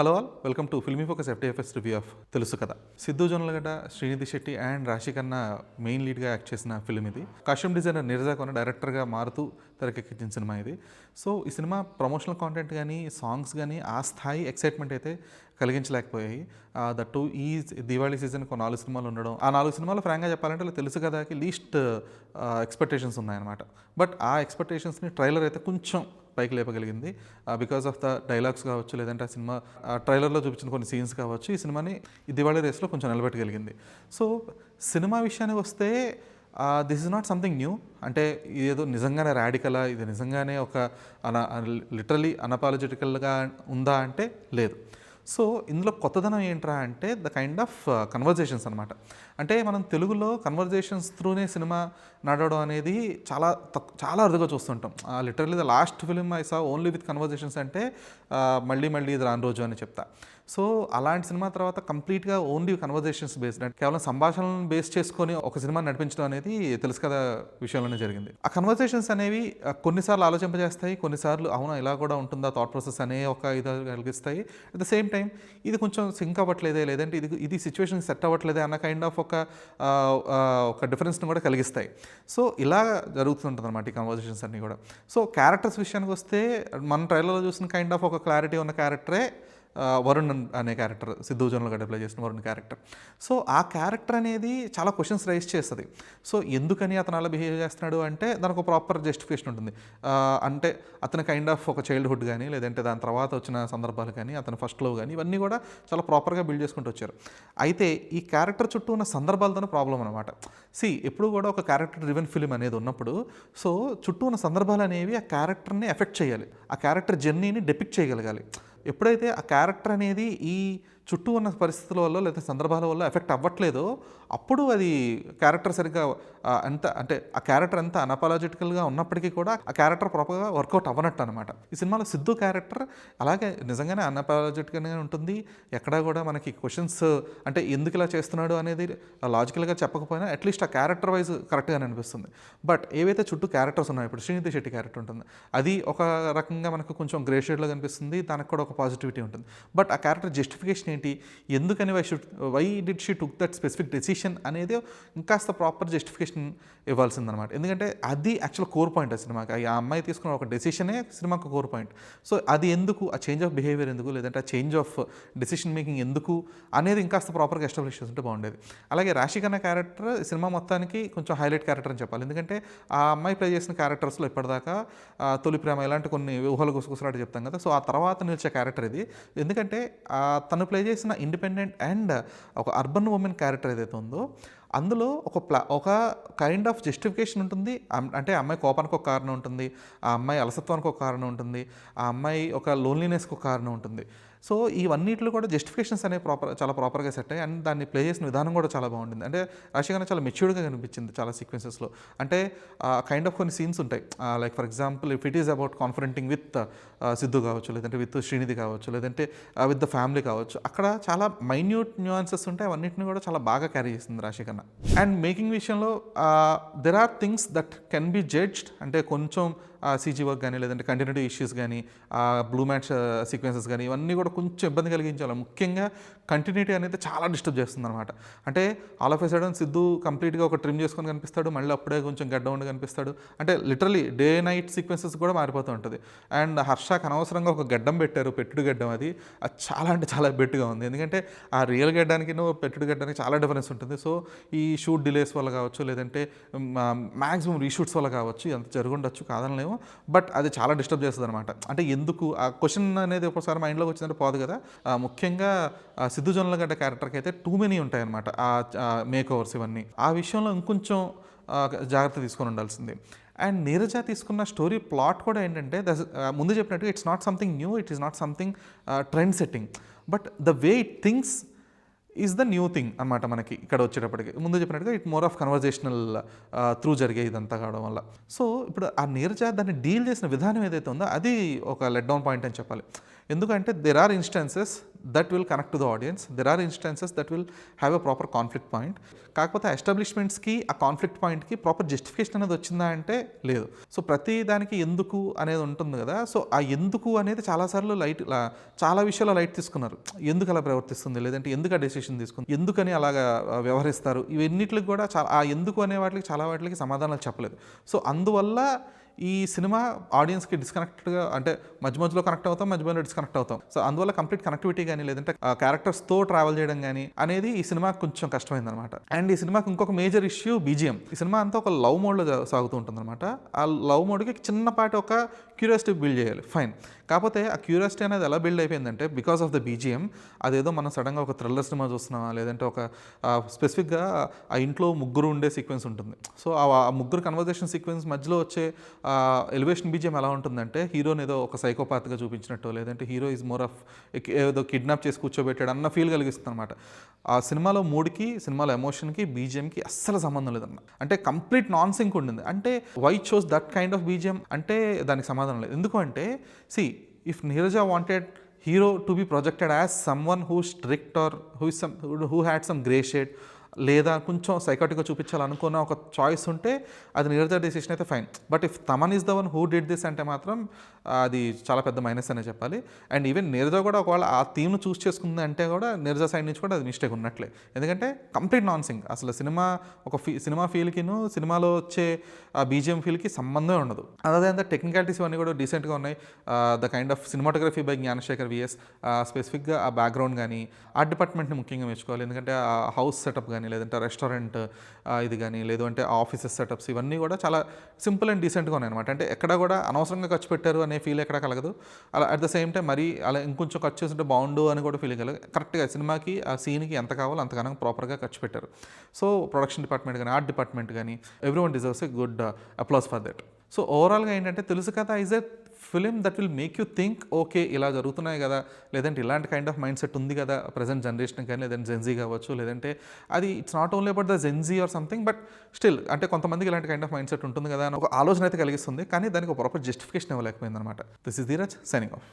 Hello all, welcome to filmy focus FTFS review of తెలుసు కదా. Siddhu Jonnalagadda, Srinidhi Shetty and రాశి ఖన్నా మెయిన్ లీడ్గా యాక్ట్ చేసిన ఫిల్మ్ ఇది. కాస్ట్యూమ్ డిజైనర్ నీరజ ఖన్నా డైరెక్టర్గా మారుతూ తెరకెక్కించిన సినిమా ఇది. సో ఈ సినిమా ప్రమోషనల్ కాంటెంట్ కానీ సాంగ్స్ కానీ ఆ స్థాయి ఎక్సైట్మెంట్ అయితే కలిగించలేకపోయాయి. దట్టు ఈ దివాళీ సీజన్ ఒక 4 సినిమాలు ఉండడం, ఆ 4 సినిమాలు ఫ్రాంక్గా చెప్పాలంటే తెలుసు కదాకి లీస్ట్ ఎక్స్పెక్టేషన్స్ ఉన్నాయన్నమాట. బట్ ఆ ఎక్స్పెక్టేషన్స్ని ట్రైలర్ అయితే కొంచెం పైకి లేపగలిగింది. బికాస్ ఆఫ్ ద డైలాగ్స్ కావచ్చు, లేదంటే ఆ సినిమా ట్రైలర్లో చూపించిన కొన్ని సీన్స్ కావచ్చు, ఈ సినిమాని ఈ దివాళీ రేస్లో కొంచెం నిలబెట్టగలిగింది. సో సినిమా విషయానికి వస్తే this is not something new. అంటే ఇదేదో నిజంగానే రాడికలా, ఇది నిజంగానే ఒక లిటరలీ అన్అపాలజెటికల్గా ఉందా అంటే లేదు. సో ఇందులో కొత్తదనం ఏంట్రా అంటే ద కైండ్ ఆఫ్ కన్వర్జేషన్స్ అనమాట. అంటే మనం తెలుగులో కన్వర్జేషన్స్ త్రూనే సినిమా నడవడం అనేది చాలా అరుదుగా చూస్తుంటాం. Literally the last film I saw only with conversations అంటే మళ్ళీ ఇది రాని రోజు అని చెప్తా. సో అలాంటి సినిమా తర్వాత కంప్లీట్గా ఓన్లీ కన్వర్జేషన్స్ బేస్డ్, అంటే కేవలం సంభాషణలను బేస్ చేసుకొని ఒక సినిమా నడిపించడం అనేది తెలుసు కదా విషయంలోనే జరిగింది. ఆ కన్వర్జేషన్స్ అనేవి కొన్నిసార్లు ఆలోచింపజేస్తాయి, కొన్నిసార్లు అవునా ఇలా కూడా ఉంటుందా థాట్ ప్రాసెస్ అనే ఒక ఇది కలిగిస్తాయి. అట్ ద సేమ్ టైం ఇది కొంచెం సింక్ అవ్వట్లేదే, లేదంటే ఇది సిచ్యువేషన్ సెట్ అవ్వట్లేదే అన్న కైండ్ ఆఫ్ ఒక డిఫరెన్స్ని కూడా కలిగిస్తాయి. సో ఇలా జరుగుతుంటుంది అనమాట ఈ కన్వర్జేషన్స్ అన్నీ కూడా. సో క్యారెక్టర్స్ విషయానికి వస్తే మన ట్రైలర్లో చూసిన కైండ్ ఆఫ్ ఒక క్లారిటీ ఉన్న క్యారెక్టరే వరుణ్ అనే క్యారెక్టర్, సిద్ధు జొన్నలగడ్డ ప్లే చేసిన వరుణ్ క్యారెక్టర్. సో ఆ క్యారెక్టర్ అనేది చాలా క్వశ్చన్స్ రైజ్ చేస్తుంది. సో ఎందుకని అతను అలా బిహేవ్ చేస్తున్నాడు అంటే దానికి ఒక ప్రాపర్ జస్టిఫికేషన్ ఉంటుంది. అంటే అతని కైండ్ ఆఫ్ ఒక చైల్డ్హుడ్ కానీ, లేదంటే దాని తర్వాత వచ్చిన సందర్భాలు కానీ, అతని ఫస్ట్ లవ్ కానీ, ఇవన్నీ కూడా చాలా ప్రాపర్గా బిల్డ్ చేసుకుంటూ వచ్చారు. అయితే ఈ క్యారెక్టర్ చుట్టూ ఉన్న సందర్భాలతోనే ప్రాబ్లం అనమాట. ఎప్పుడు కూడా ఒక క్యారెక్టర్ డ్రివెన్ ఫిలిం అనేది ఉన్నప్పుడు సో చుట్టూ ఉన్న సందర్భాలు అనేవి ఆ క్యారెక్టర్ని ఎఫెక్ట్ చేయాలి, ఆ క్యారెక్టర్ జర్నీని డెపిక్ట్ చేయగలగాలి. ఎప్పుడైతే ఆ క్యారెక్టర్ అనేది ఈ చుట్టూ ఉన్న పరిస్థితుల వల్ల లేదా సందర్భాల వల్ల ఎఫెక్ట్ అవ్వట్లేదో అప్పుడు అది క్యారెక్టర్ సరిగ్గా అంటే ఆ క్యారెక్టర్ ఎంత అన్అపాలజెటికల్గా ఉన్నప్పటికీ కూడా ఆ క్యారెక్టర్ ప్రాపర్గా వర్కౌట్ అవ్వనట్టు అనమాట. ఈ సినిమాలో సిద్ధు క్యారెక్టర్ అలాగే నిజంగానే అన్అపాలజెటిక్గానే ఉంటుంది. ఎక్కడా కూడా మనకి క్వశ్చన్స్ అంటే ఎందుకు ఇలా చేస్తున్నాడు అనేది లాజికల్గా చెప్పకపోయినా అట్లీస్ట్ ఆ క్యారెక్టర్ వైజ్ కరెక్ట్గానే అనిపిస్తుంది. బట్ ఏవైతే చుట్టూ క్యారెక్టర్స్ ఉన్నాయో, ఇప్పుడు శ్రీనిధి శెట్టి క్యారెక్టర్ ఉంటుంది, అది ఒక రకంగా మనకు కొంచెం గ్రే షేడ్లో కనిపిస్తుంది, దానికి కూడా ఒక పాజిటివిటీ ఉంటుంది. బట్ ఆ క్యారెక్టర్ జస్టిఫికేషన్ ఏంటి, ఎందుకని why did she took that specific decision అనేది ఇంకాస్త ప్రాపర్ జస్టిఫికేషన్ ఇవ్వాల్సిందనమాట. ఎందుకంటే అది యాక్చువల్ కోర్ పాయింట్ ఆ సినిమాకి. ఆ అమ్మాయి తీసుకున్న ఒక డెసిషనే సినిమాకు కోర్ పాయింట్. సో అది ఎందుకు, ఆ చేంజ్ ఆఫ్ బిహేవియర్ ఎందుకు, లేదంటే ఆ చేంజ్ ఆఫ్ డెసిషన్ మేకింగ్ ఎందుకు అనేది ఇంకాస్త ప్రాపర్గా ఎస్టాబ్లిష్ చేస్తుంటే బాగుండేది. అలాగే రాశి ఖన్నా క్యారెక్టర్ సినిమా మొత్తానికి కొంచెం హైలైట్ క్యారెక్టర్ అని చెప్పాలి. ఎందుకంటే ఆ అమ్మాయి ప్లే చేసిన క్యారెక్టర్స్లో ఇప్పటిదాకా తొలి ప్రేమ ఇలాంటి కొన్ని ఊహలు గుసగుసలాట చెప్తాం కదా, సో ఆ తర్వాత నిలిచే క్యారెక్టర్ ఇది. ఎందుకంటే తను ప్లే చేసిన ఇండిపెండెంట్ అండ్ ఒక అర్బన్ ఉమెన్ క్యారెక్టర్ ఏదైతే ఉందో అందులో ఒక కైండ్ ఆఫ్ జస్టిఫికేషన్ ఉంటుంది. అంటే అమ్మాయి కోపానికి ఒక కారణం ఉంటుంది, ఆ అమ్మాయి అలసత్వానికి ఒక కారణం ఉంటుంది, ఆ అమ్మాయి ఒక లోన్లీనెస్కి ఒక కారణం ఉంటుంది. సో ఇవన్నిటిలో కూడా జస్టిఫికేషన్స్ అనేవి చాలా ప్రాపర్గా సెట్ అయ్యి అండ్ దాన్ని ప్లే చేసిన విధానం కూడా చాలా బాగుంటుంది. అంటే రాశి ఖన్నా చాలా మెచ్యూర్డ్గా కనిపించింది చాలా సీక్వెన్సెస్లో. అంటే కైండ్ ఆఫ్ కొన్ని సీన్స్ ఉంటాయి, like for example if it is about confronting with Siddhu కావచ్చు, లేదంటే విత్ శ్రీనిధి కావచ్చు, లేదంటే విత్ ద ఫ్యామిలీ కావచ్చు, అక్కడ చాలా మైన్యూట్ న్యూయాన్సెస్ ఉంటాయి. అవన్నింటిని కూడా చాలా బాగా క్యారీ చేస్తుంది రాశి ఖన్నా. అండ్ మేకింగ్ విషయంలో there are things that can be judged. అంటే కొంచెం సీజీ వర్క్ కానీ, లేదంటే కంటిన్యూటీ ఇష్యూస్ కానీ, బ్లూ మ్యాచ్ సీక్వెన్సెస్ కానీ, ఇవన్నీ కూడా కొంచెం ఇబ్బంది కలిగించాలి. ముఖ్యంగా కంటిన్యూటీ అనేది చాలా డిస్టర్బ్ చేస్తుంది అనమాట. అంటే all of a sudden Siddhu కంప్లీట్గా ఒక ట్రిమ్ చేసుకొని కనిపిస్తాడు, మళ్ళీ అప్పుడే కొంచెం గడ్డ ఉండి కనిపిస్తాడు. అంటే లిటరలీ డే నైట్ సీక్వెన్సెస్ కూడా మారిపోతూ ఉంటుంది. అండ్ హర్షకి అనవసరంగా ఒక గడ్డం పెట్టారు, పెట్టుడు గడ్డం. అది చాలా అంటే చాలా బెట్టుగా ఉంది. ఎందుకంటే ఆ రియల్ గడ్డానికి పెట్టుడు గడ్డానికి చాలా డిఫరెన్స్ ఉంటుంది. సో ఈ షూట్ డిలేస్ వల్ల కావచ్చు, లేదంటే మ్యాక్సిమం రీషూట్స్ వల్ల కావచ్చు, ఎంత జరుగుండొచ్చు కాదనలేము. బట్ అది చాలా డిస్టర్బ్ చేస్తుంది అనమాట. అంటే ఎందుకు ఆ క్వశ్చన్ అనేది ఒకసారి మైండ్లోకి వచ్చిందంటే పోదు కదా. ముఖ్యంగా సిద్ధు జొన్నలగడ్డ క్యారెక్టర్కి అయితే టూ మెనీ ఉంటాయి అనమాట ఆ మేక్ ఓవర్స్. ఇవన్నీ ఆ విషయంలో ఇంకొంచెం జాగ్రత్త తీసుకొని ఉండాల్సింది. అండ్ నీరజ తీసుకున్న స్టోరీ ప్లాట్ కూడా ఏంటంటే ముందు చెప్పినట్టు it's not something new, it is not something trend setting, but the way it things is the new thing అనమాట. మనకి ఇక్కడ వచ్చేటప్పటికి ముందు చెప్పినట్టుగా it more of conversational through జరిగే ఇదంతా కావడం వల్ల. సో ఇప్పుడు ఆ నీరజ దాన్ని డీల్ చేసిన విధానం ఏదైతే ఉందో అది ఒక లెట్ డౌన్ పాయింట్ అని చెప్పాలి. ఎందుకంటే there are instances that will connect to the audience, there are instances that will have a proper conflict point. కాకపోతే ఎస్టాబ్లిష్మెంట్స్కి ఆ కాన్ఫ్లిక్ట్ పాయింట్కి ప్రాపర్ జస్టిఫికేషన్ అనేది వచ్చిందా అంటే లేదు. సో ప్రతి దానికి ఎందుకు అనేది ఉంటుంది కదా, సో ఆ ఎందుకు అనేది చాలాసార్లు చాలా విషయాల్లో లైట్ తీసుకున్నారు. ఎందుకు అలా ప్రవర్తిస్తుంది, లేదంటే ఎందుకు ఆ డెసిషన్ తీసుకుంది, ఎందుకని అలాగా వ్యవహరిస్తారు, ఇవన్నిటికి కూడా ఆ ఎందుకు అనే వాటికి చాలా వాటికి సమాధానాలు చెప్పలేదు. సో అందువల్ల ఈ సినిమా ఆడియన్స్కి డిస్కనెక్టెడ్గా, అంటే మధ్య మధ్యలో కనెక్ట్ అవుతాం, మధ్య మధ్యలో డిస్కనెక్ట్ అవుతాం. సో అందువల్ల కంప్లీట్ కనెక్టివిటీ కానీ, లేదంటే క్యారెక్టర్స్తో ట్రావెల్ చేయడం కానీ అనేది ఈ సినిమాకి కొంచెం కష్టమైందనమాట. అండ్ ఈ సినిమాకి ఇంకొక మేజర్ ఇష్యూ బీజిఎం. ఈ సినిమా అంతా ఒక లవ్ మోడ్లో సాగుతూ ఉంటుందన్నమాట. ఆ లవ్ మోడ్కి చిన్నపాటి ఒక క్యూరియాసిటీ బిల్డ్ చేయాలి, ఫైన్. కాకపోతే ఆ క్యూరియాసిటీ అనేది ఎలా బిల్డ్ అయిపోయిందంటే బికాస్ ఆఫ్ ద బీజిఎం, అదేదో మనం సడన్గా ఒక థ్రిల్లర్ సినిమా చూస్తున్నామా, లేదంటే ఒక స్పెసిఫిక్గా ఆ ఇంట్లో ముగ్గురు ఉండే సీక్వెన్స్ ఉంటుంది. సో ఆ ముగ్గురు కన్వర్జేషన్ సీక్వెన్స్ మధ్యలో వచ్చే ఎలివేషన్ బీజిఎం ఎలా ఉంటుందంటే హీరోని ఏదో ఒక సైకోపాత్గా చూపించినట్టు, లేదంటే హీరో ఈజ్ మోర్ ఆఫ్ ఏదో కిడ్నాప్ చేసి కూర్చోబెట్టాడు అన్న ఫీల్ కలిగిస్తుంది అనమాట. ఆ సినిమాలో మూడ్కి, సినిమాలో ఎమోషన్కి, బీజిఎంకి అస్సలు సంబంధం లేదన్న. అంటే కంప్లీట్ నాన్ సింక్ ఉండింది. అంటే why chose that kind of BGM అంటే దానికి సమాధానం లేదు. ఎందుకు అంటే see if Neeraja wanted hero to be projected as someone who's strict or who had some grey shade, లేదా కొంచెం సైకాటిక్గా చూపించాలనుకున్న ఒక చాయిస్ ఉంటే అది నీరజ డెసిషన్ అయితే fine. But if Thaman is the one who did this అంటే మాత్రం అది చాలా పెద్ద మైనస్ అనే చెప్పాలి. అండ్ ఈవెన్ నీరజ కూడా ఒకవేళ ఆ థీమ్ను చూస్ చేసుకుంది అంటే కూడా నీరజ సైడ్ నుంచి కూడా అది మిస్టేక్ ఉన్నట్లే. ఎందుకంటే కంప్లీట్ నాన్ సింగ్. అసలు సినిమా సినిమా ఫీల్కిను సినిమాలో వచ్చే ఆ బీజిఎం ఫీల్కి సంబంధమే ఉండదు. అదే టెక్నికాలిటీస్ ఇవన్నీ కూడా డీసెంట్గా ఉన్నాయి. The kind of cinematography by Gnanasekhar VS, స్పెసిఫిక్గా ఆ బ్యాక్గ్రౌండ్ కానీ ఆర్ట్ డిపార్ట్మెంట్ని ముఖ్యంగా మెచ్చుకోవాలి. ఎందుకంటే ఆ హౌస్ సెటప్ కానీ, లేదంటే రెస్టారెంట్ ఇది కానీ, లేదు అంటే ఆఫీసెస్ సెటప్స్, ఇవన్నీ కూడా చాలా సింపుల్ అండ్ డీసెంట్గా ఉన్నాయి అనమాట. అంటే ఎక్కడ కూడా అనవసరంగా ఖర్చు పెట్టారు అనే ఫీల్ ఎక్కడ కలగదు. అలా అట్ ద సేమ్ టైం మరీ అలా ఇంకొంచెం ఖర్చు చేస్తుంటే బాగుండు అని కూడా ఫీల్ కలగదు. కరెక్ట్గా సినిమాకి ఆ సీన్కి ఎంత కావాలో అంతగానో ప్రాపర్గా ఖర్చు పెట్టారు. సో ప్రొడక్షన్ డిపార్ట్మెంట్ కానీ, ఆర్ట్ డిపార్ట్మెంట్ కానీ, every one deserves a good applause for that. So ఓవరాల్గా ఏంటంటే తెలుసు కదా is a film that will make you think, okay ఇలా జరుగుతున్నాయి కదా, లేదంటే ఇలాంటి కైండ్ ఆఫ్ మైండ్ సెట్ ఉంది కదా ప్రజెంట్ జనరేషన్ కానీ, లేదంటే జెన్జీ కావచ్చు, లేదంటే అది it's not only about the Gen Z or something, but still అంటే కొంతమందికి ఇలాంటి కైండ్ ఆఫ్ మైండ్ సెట్ ఉంటుంది కదా అని ఒక ఆలోచన అయితే కలిగిస్తుంది. కానీ దానికి ఒక ప్రాపర్ జస్టిఫికేషన్ ఇవ్వలేకపోయింది అనమాట. This is Dheeraj signing off.